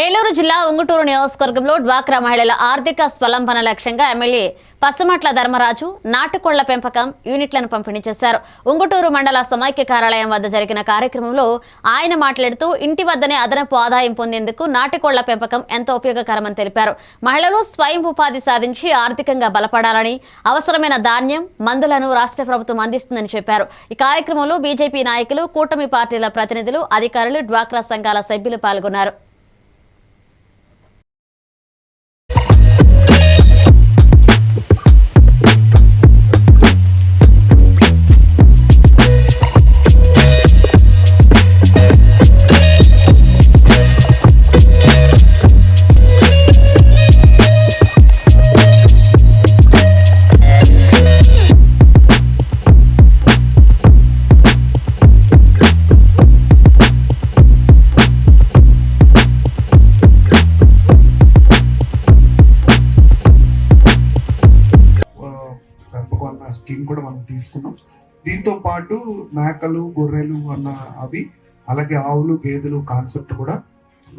ఏలూరు జిల్లా ఉంగుటూరు నియోజకవర్గంలో డ్వాక్రా మహిళల ఆర్థిక స్వలంబన లక్ష్యంగా ఎమ్మెల్యే పసుమట్ల ధర్మరాజు నాటుకోళ్ల పెంపకం యూనిట్లను పంపిణీ చేశారు. ఉంగుటూరు మండల సమైక్య కార్యాలయం వద్ద జరిగిన కార్యక్రమంలో ఆయన మాట్లాడుతూ ఇంటి వద్దనే అదనపు ఆదాయం పొందేందుకు నాటుకోళ్ల పెంపకం ఎంతో ఉపయోగకరమని తెలిపారు. మహిళలు స్వయం ఉపాధి సాధించి ఆర్థికంగా బలపడాలని అవసరమైన ధాన్యం, మందులను రాష్ట్ర ప్రభుత్వం అందిస్తుందని చెప్పారు. ఈ కార్యక్రమంలో బీజేపీ నాయకులు, కూటమి పార్టీల ప్రతినిధులు, అధికారులు, డ్వాక్రా సంఘాల సభ్యులు పాల్గొన్నారు. స్కీమ్ కూడా మనం తీసుకున్నాం. దీంతో పాటు మేకలు, గొర్రెలు అన్న అవి, అలాగే ఆవులు, గేదెలు కాన్సెప్ట్ కూడా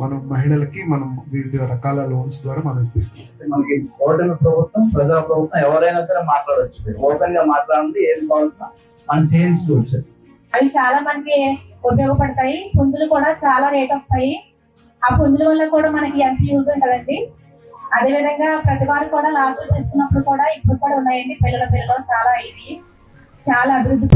మనం మహిళలకి మనం వివిధ రకాల లోన్స్ ద్వారా మనం ఇప్పిస్తాం. మనకి ఓటమి ప్రభుత్వం, ప్రజా ప్రభుత్వం, ఎవరైనా సరే మాట్లాడవచ్చు. ఓపెన్ గా మాట్లాడండి, ఏది కావాల్సిన మనం చేయించుకోవచ్చు. అవి చాలా మంది ఉపయోగపడతాయి. పుంజులు కూడా చాలా రేట్ వస్తాయి. ఆ పుంజుల వల్ల కూడా మనకి ఎంత యూజ్ ఉంటుందండి. అదేవిధంగా ప్రతి వారు కూడా లాస్ట్ తీసుకున్నప్పుడు కూడా ఇప్పుడు కూడా ఉన్నాయండి. పిల్లల చాలా ఇది చాలా అభివృద్ధి.